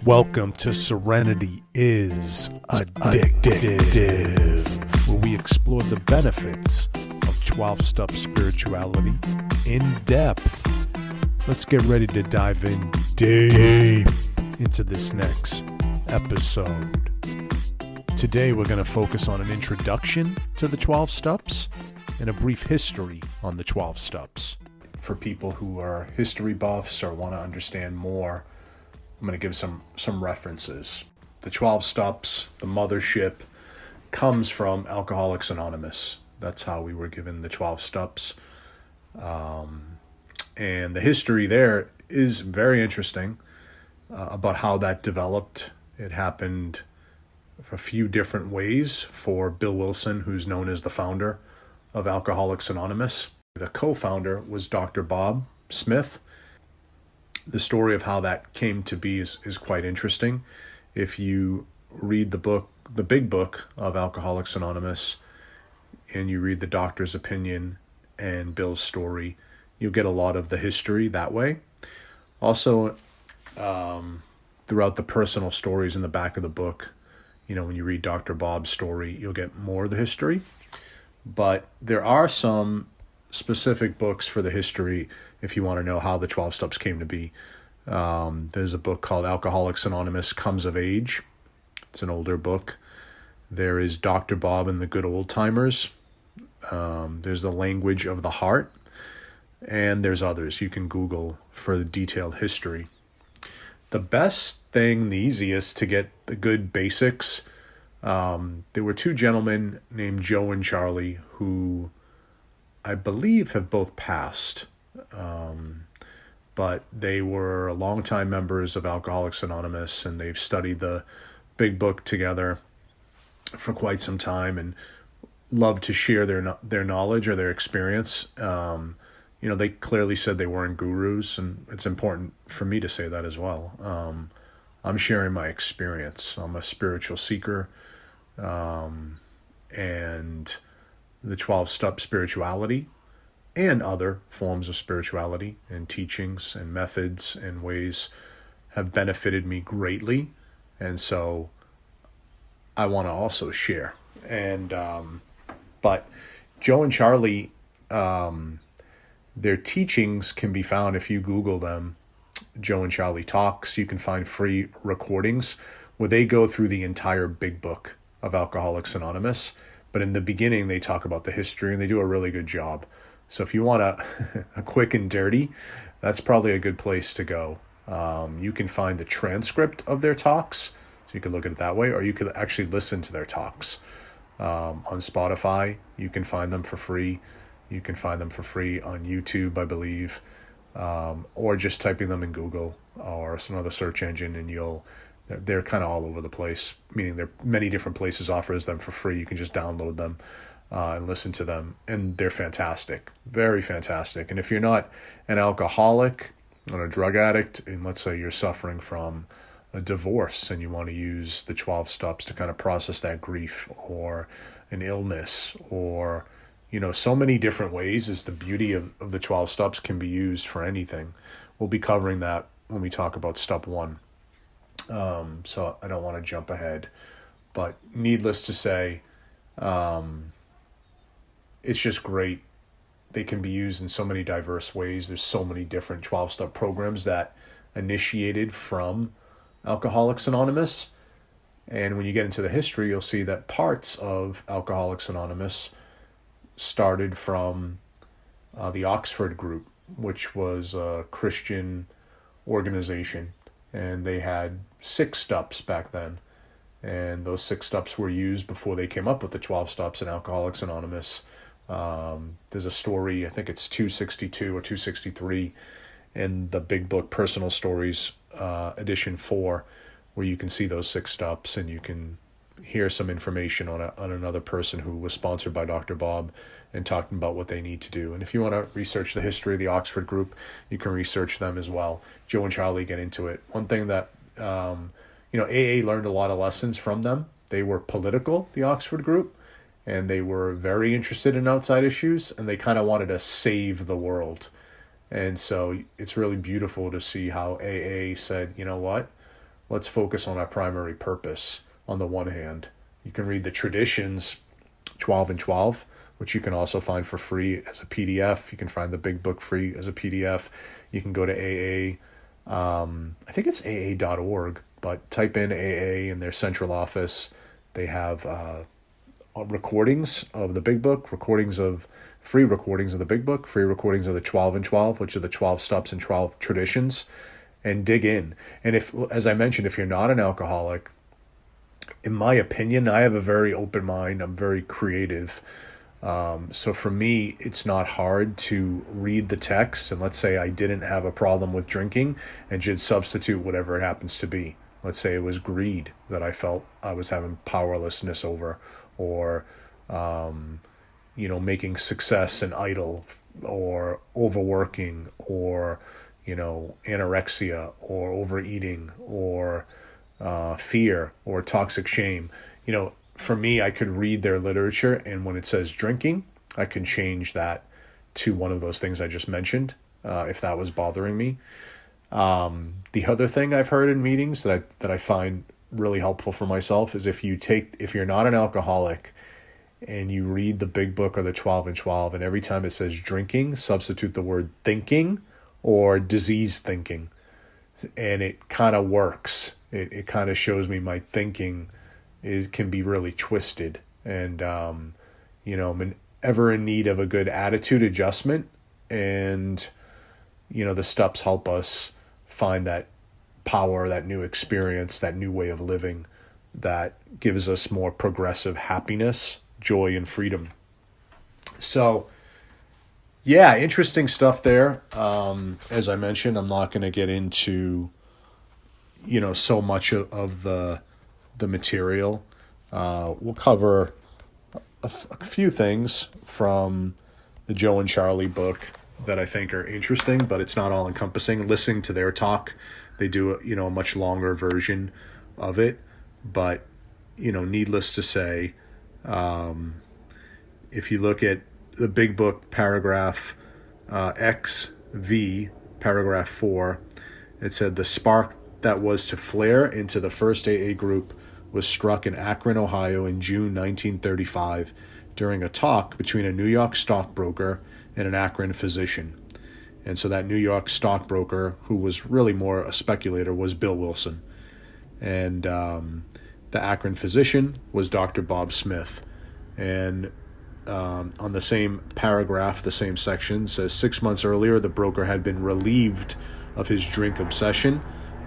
Welcome to Serenity is Addictive, where we explore the benefits of 12-step spirituality in depth. Let's get ready to dive in deep into this next episode. Today we're going to focus on an introduction to the 12 steps and a brief history on the 12 steps. For people who are history buffs or want to understand more, I'm going to give some references. The 12 steps, the mothership, comes from Alcoholics Anonymous. That's how we were given the 12 steps. And the history there is very interesting about how that developed. It happened a few different ways for Bill Wilson, who's known as the founder of Alcoholics Anonymous. The co-founder was Dr. Bob Smith. The story of how that came to be is quite interesting. If you read the book, the big book of Alcoholics Anonymous, and you read the doctor's opinion and Bill's story, you'll get a lot of the history that way. Also, throughout the personal stories in the back of the book, when you read Dr. Bob's story, you'll get more of the history. But there are some specific books for the history if you want to know how the 12 steps came to be. There's a book called Alcoholics Anonymous Comes of Age. It's an older book. There is Dr. Bob and the Good Old Timers. There's The Language of the Heart. And there's others. You can Google for the detailed history. The best thing, the easiest to get the good basics, there were two gentlemen named Joe and Charlie who I believe have both passed. But they were longtime members of Alcoholics Anonymous, and they've studied the big book together for quite some time and love to share their knowledge or their experience. They clearly said they weren't gurus, and it's important for me to say that as well. I'm sharing my experience. I'm a spiritual seeker, and the 12-step spirituality and other forms of spirituality and teachings and methods and ways have benefited me greatly. And so I want to also share. And but Joe and Charlie, their teachings can be found if you Google them. Joe and Charlie Talks. You can find free recordings where they go through the entire big book of Alcoholics Anonymous. But in the beginning, they talk about the history, and they do a really good job. So if you want a quick and dirty, that's probably a good place to go. You can find the transcript of their talks, so you can look at it that way, or you could actually listen to their talks. On Spotify, you can find them for free. You can find them for free on YouTube, I believe, or just typing them in Google or some other search engine, and they're kind of all over the place, meaning there are many different places offers them for free. You can just download them and listen to them, and they're fantastic, very fantastic. And if you're not an alcoholic or a drug addict, and let's say you're suffering from a divorce and you want to use the 12 steps to kind of process that grief or an illness or, so many different ways is the beauty of the 12 steps can be used for anything. We'll be covering that when we talk about step 1. So I don't want to jump ahead, but needless to say, it's just great. They can be used in so many diverse ways. There's so many different 12-step programs that initiated from Alcoholics Anonymous. And when you get into the history, you'll see that parts of Alcoholics Anonymous started from the Oxford Group, which was a Christian organization. And they had 6 steps back then. And those 6 steps were used before they came up with the 12 steps in Alcoholics Anonymous. There's a story, I think it's 262 or 263 in the big book, Personal Stories, edition 4, where you can see those 6 steps and you can hear some information on another person who was sponsored by Dr. Bob and talking about what they need to do. And if you want to research the history of the Oxford Group, you can research them as well. Joe and Charlie get into it. One thing that, AA learned a lot of lessons from them. They were political, the Oxford Group, and they were very interested in outside issues, and they kind of wanted to save the world. And so it's really beautiful to see how AA said, you know what, let's focus on our primary purpose on the one hand. You can read the Traditions 12 and 12, which you can also find for free as a PDF. You can find the big book free as a PDF. You can go to AA. I think it's aa.org, but type in AA in their central office. They have recordings of the big book, free recordings of the big book, free recordings of the 12 and 12, which are the 12 steps and 12 traditions, and dig in. And if, as I mentioned, if you're not an alcoholic, in my opinion, I have a very open mind. I'm very creative. So for me, it's not hard to read the text. And let's say I didn't have a problem with drinking and should substitute whatever it happens to be. Let's say it was greed that I felt I was having powerlessness over, or, making success an idol, or overworking, or, anorexia, or overeating, or fear, or toxic shame. For me, I could read their literature, and when it says drinking, I can change that to one of those things I just mentioned, if that was bothering me. The other thing I've heard in meetings that I find really helpful for myself is if you're not an alcoholic and you read the big book or the 12 and 12, and every time it says drinking, substitute the word thinking or disease thinking. And it kind of works. It kind of shows me my thinking can be really twisted. And, I'm ever in need of a good attitude adjustment. And, the steps help us find that power, that new experience, that new way of living that gives us more progressive happiness, joy, and freedom. So, yeah, interesting stuff there. As I mentioned, I'm not going to get into, so much of the material. We'll cover a few things from the Joe and Charlie book that I think are interesting, but it's not all encompassing. Listening to their talk, they do a much longer version of it. But, needless to say, if you look at the big book, paragraph XV, paragraph 4, it said the spark that was to flare into the first AA group was struck in Akron, Ohio in June 1935 during a talk between a New York stockbroker and an Akron physician. And so that New York stockbroker, who was really more a speculator, was Bill Wilson. And the Akron physician was Dr. Bob Smith. And on the same paragraph, the same section, says 6 months earlier, the broker had been relieved of his drink obsession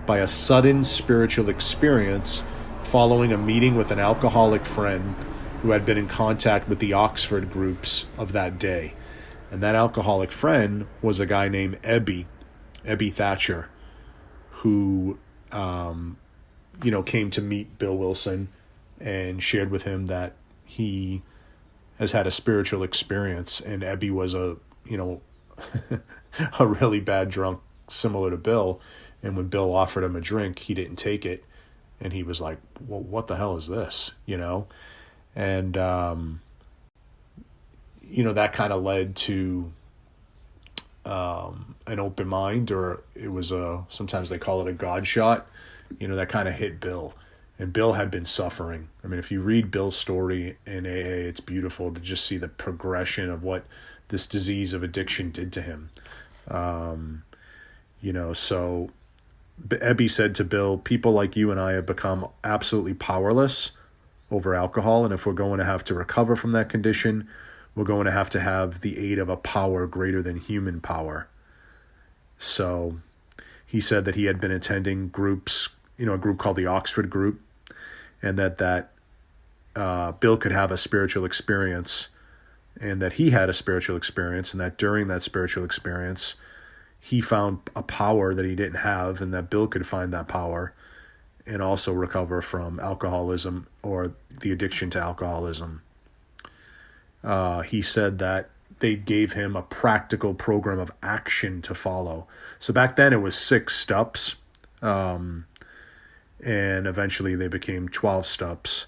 by a sudden spiritual experience following a meeting with an alcoholic friend who had been in contact with the Oxford groups of that day. And that alcoholic friend was a guy named Ebby Thatcher, who, came to meet Bill Wilson and shared with him that he has had a spiritual experience. And Ebby was a really bad drunk, similar to Bill. And when Bill offered him a drink, he didn't take it. And he was like, well, what the hell is this? And, that kind of led to an open mind, or it was sometimes they call it a God shot, that kind of hit Bill. And Bill had been suffering. I mean, if you read Bill's story in AA, it's beautiful to just see the progression of what this disease of addiction did to him. So Ebby said to Bill, people like you and I have become absolutely powerless over alcohol. And if we're going to have to recover from that condition, we're going to have the aid of a power greater than human power. So he said that he had been attending groups, a group called the Oxford Group, and that Bill could have a spiritual experience, and that he had a spiritual experience, and that during that spiritual experience, he found a power that he didn't have, and that Bill could find that power and also recover from alcoholism or the addiction to alcoholism. He said that they gave him a practical program of action to follow. So back then it was 6 steps, and eventually they became 12 steps.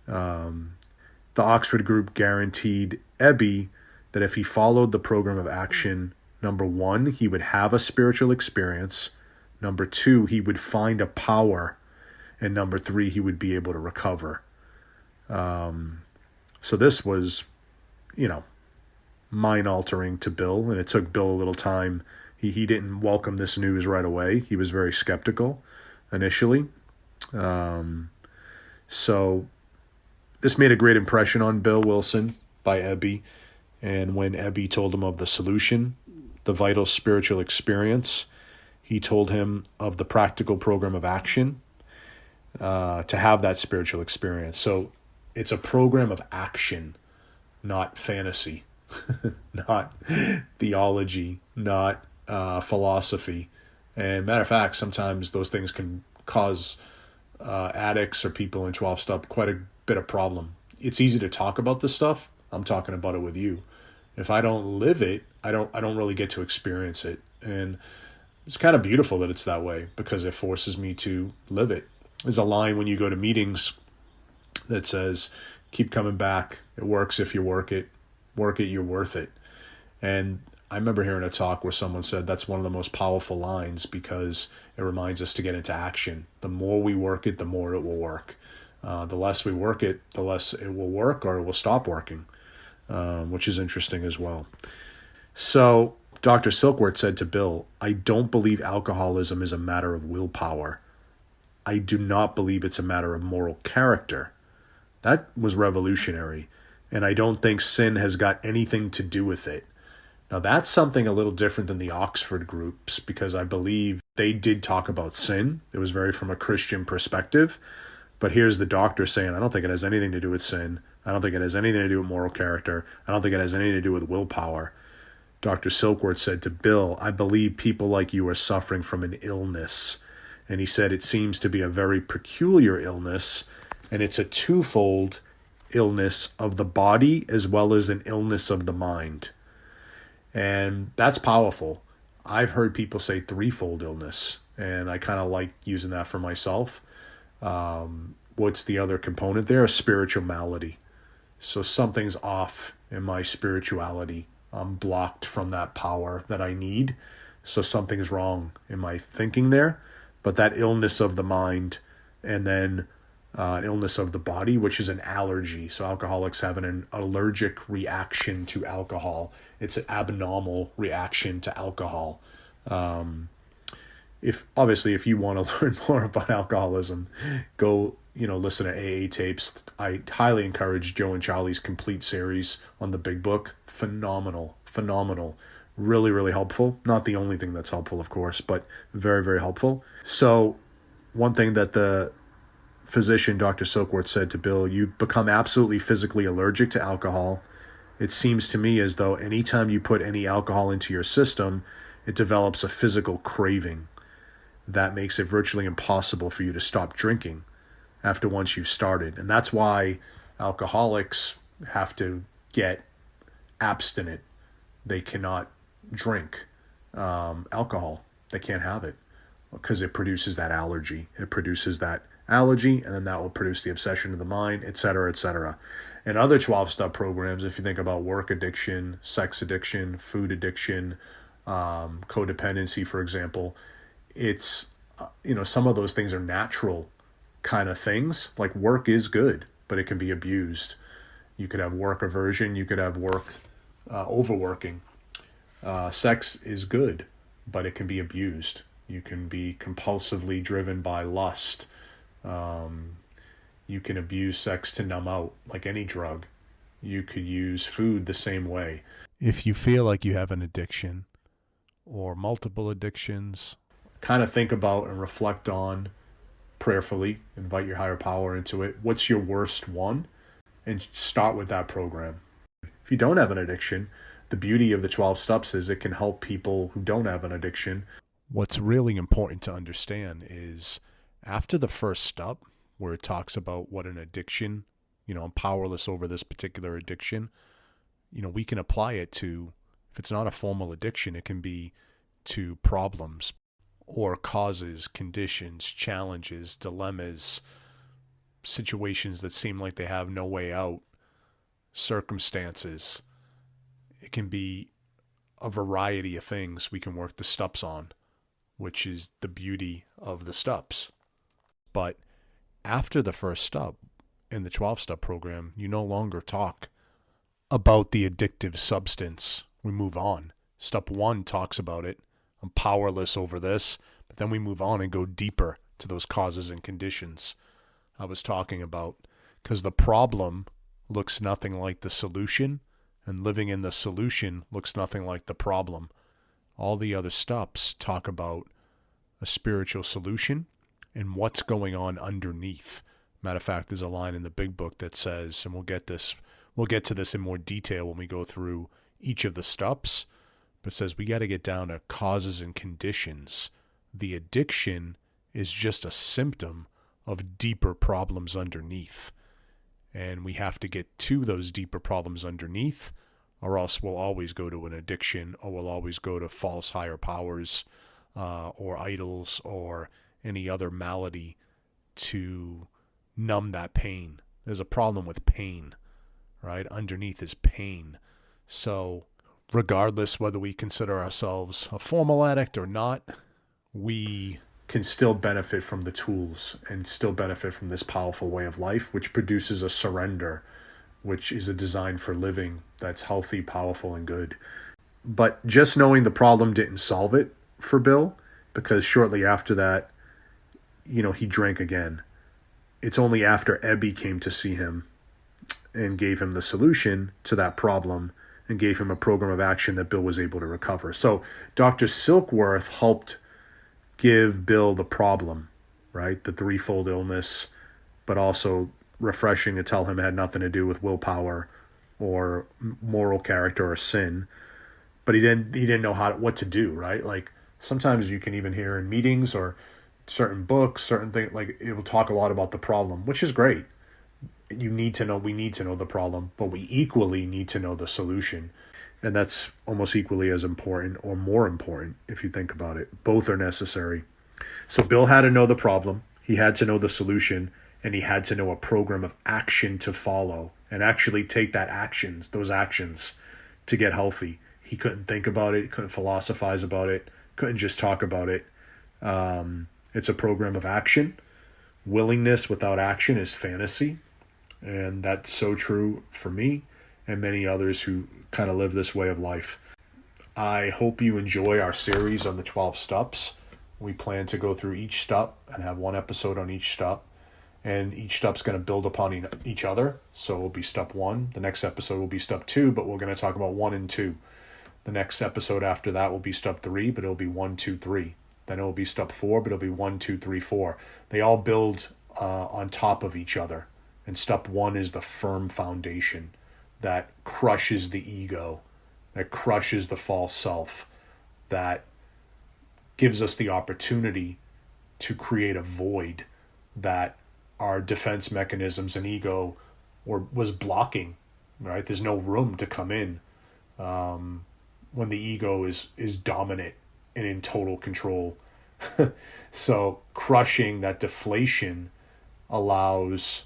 The Oxford Group guaranteed Ebby that if he followed the program of action, number 1, he would have a spiritual experience. Number 2, he would find a power and number 3, he would be able to recover. So this was, mind-altering to Bill, and it took Bill a little time. He didn't welcome this news right away. He was very skeptical initially. So this made a great impression on Bill Wilson by Ebby. And when Ebby told him of the solution, the vital spiritual experience, he told him of the practical program of action to have that spiritual experience. So it's a program of action, not fantasy, not theology, not philosophy. And matter of fact, sometimes those things can cause addicts or people in 12-step quite a bit of problem. It's easy to talk about this stuff. I'm talking about it with you. If I don't live it, I don't really get to experience it. And it's kind of beautiful that it's that way because it forces me to live it. There's a line when you go to meetings that says, keep coming back. It works if you work it. Work it, you're worth it. And I remember hearing a talk where someone said that's one of the most powerful lines because it reminds us to get into action. The more we work it, the more it will work. The less we work it, the less it will work or it will stop working, which is interesting as well. So Dr. Silkworth said to Bill, I don't believe alcoholism is a matter of willpower. I do not believe it's a matter of moral character. That was revolutionary. And I don't think sin has got anything to do with it. Now, that's something a little different than the Oxford groups because I believe they did talk about sin. It was very from a Christian perspective. But here's the doctor saying, I don't think it has anything to do with sin. I don't think it has anything to do with moral character. I don't think it has anything to do with willpower. Dr. Silkworth said to Bill, I believe people like you are suffering from an illness. And he said it seems to be a very peculiar illness, and it's a twofold illness of the body as well as an illness of the mind. And that's powerful. I've heard people say threefold illness, and I kind of like using that for myself. What's the other component there? A spiritual malady. So something's off in my spirituality. I'm blocked from that power that I need. So something's wrong in my thinking there. But that illness of the mind and then an illness of the body, which is an allergy. So alcoholics have an allergic reaction to alcohol. It's an abnormal reaction to alcohol. If you want to learn more about alcoholism, go listen to AA tapes. I highly encourage Joe and Charlie's complete series on the Big Book. Phenomenal. Really, really helpful. Not the only thing that's helpful, of course, but very, very helpful. So one thing that the physician, Dr. Silkworth, said to Bill, you become absolutely physically allergic to alcohol. It seems to me as though anytime you put any alcohol into your system, it develops a physical craving. That makes it virtually impossible for you to stop drinking after once you've started. And that's why alcoholics have to get abstinent. They cannot drink alcohol. They can't have it because it produces that allergy. It produces that allergy, and then that will produce the obsession of the mind, etc., etc. And other 12-step programs, if you think about work addiction, sex addiction, food addiction, codependency, for example, it's, some of those things are natural kind of things. Like work is good, but it can be abused. You could have work aversion. You could have work overworking. Sex is good, but it can be abused. You can be compulsively driven by lust. You can abuse sex to numb out, like any drug. You could use food the same way. If you feel like you have an addiction or multiple addictions, kind of think about and reflect on prayerfully, invite your higher power into it. What's your worst one? And start with that program. If you don't have an addiction, the beauty of the 12 steps is it can help people who don't have an addiction. What's really important to understand is after the first step, where it talks about what an addiction, I'm powerless over this particular addiction, we can apply it to, if it's not a formal addiction, it can be to problems or causes, conditions, challenges, dilemmas, situations that seem like they have no way out, circumstances. It can be a variety of things we can work the steps on, which is the beauty of the steps. But after the first step in the 12-step program, you no longer talk about the addictive substance. We move on. Step 1 talks about it. I'm powerless over this. But then we move on and go deeper to those causes and conditions I was talking about. Because the problem looks nothing like the solution, and living in the solution looks nothing like the problem. All the other steps talk about a spiritual solution and what's going on underneath. Matter of fact, there's a line in the big book that says, and we'll get to this in more detail when we go through each of the steps, but it says we got to get down to causes and conditions. The addiction is just a symptom of deeper problems underneath. And we have to get to those deeper problems underneath, or else we'll always go to an addiction, or we'll always go to false higher powers, or idols, or any other malady to numb that pain. There's a problem with pain, right? Underneath is pain. So regardless whether we consider ourselves a formal addict or not, we can still benefit from the tools and still benefit from this powerful way of life, which produces a surrender, which is a design for living that's healthy, powerful, and good. But just knowing the problem didn't solve it for Bill, because shortly after that, he drank again. It's only after Ebby came to see him and gave him the solution to that problem and gave him a program of action that Bill was able to recover. So Dr. Silkworth helped give Bill the problem, right? The threefold illness, but also refreshing to tell him it had nothing to do with willpower or moral character or sin. But he didn't know what to do, right? Like sometimes you can even hear in meetings or certain books, certain things, like it will talk a lot about the problem, which is great. We need to know the problem, but we equally need to know the solution. And that's almost equally as important or more important if you think about it. Both are necessary. So Bill had to know the problem, he had to know the solution, and he had to know a program of action to follow and actually take those actions to get healthy. He couldn't think about it, couldn't philosophize about it, couldn't just talk about it. It's a program of action. Willingness without action is fantasy. And that's so true for me and many others who kind of live this way of life. I hope you enjoy our series on the 12 steps. We plan to go through each step and have one episode on each step. And each step's going to build upon each other. So it will be step 1. The next episode will be step 2, but we're going to talk about 1 and 2. The next episode after that will be step 3, but it'll be 1, 2, 3. Then it will be step 4, but it'll be 1, 2, 3, 4. They all build on top of each other. And step 1 is the firm foundation that crushes the ego, that crushes the false self, that gives us the opportunity to create a void that our defense mechanisms and ego was blocking, right? There's no room to come in when the ego is dominant and in total control. So crushing that deflation allows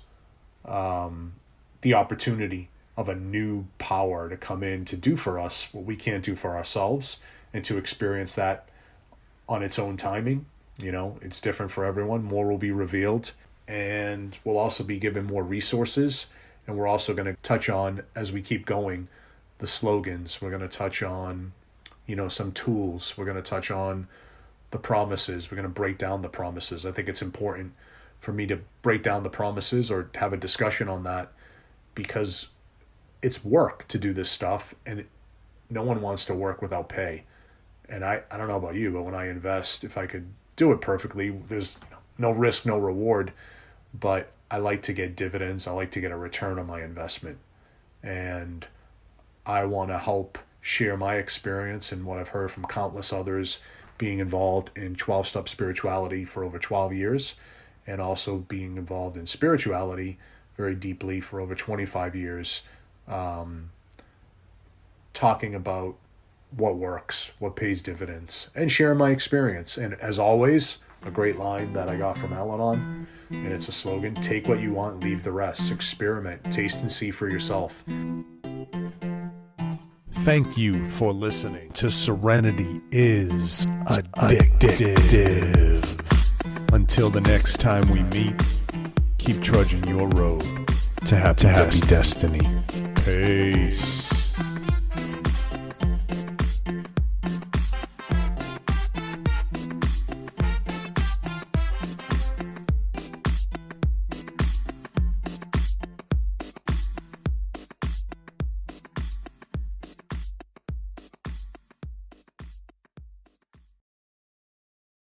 the opportunity of a new power to come in to do for us what we can't do for ourselves, and to experience that on its own timing. It's different for everyone. More will be revealed, and we'll also be given more resources. And we're also going to touch on, as we keep going, the slogans. We're going to touch on, some tools. We're going to touch on the promises. We're going to break down the promises. I think it's important for me to break down the promises or have a discussion on that, because it's work to do this stuff, and no one wants to work without pay. And I don't know about you, but when I invest, if I could do it perfectly, there's no risk, no reward, but I like to get dividends. I like to get a return on my investment. And I want to help share my experience and what I've heard from countless others being involved in 12-step spirituality for over 12 years, and also being involved in spirituality very deeply for over 25 years, talking about what works, what pays dividends, and sharing my experience. And as always, a great line that I got from Al-Anon, and it's a slogan: take what you want, leave the rest. Experiment, taste and see for yourself. Thank you for listening to Serenity is Addictive. Until the next time we meet, keep trudging your road to happy destiny. Peace.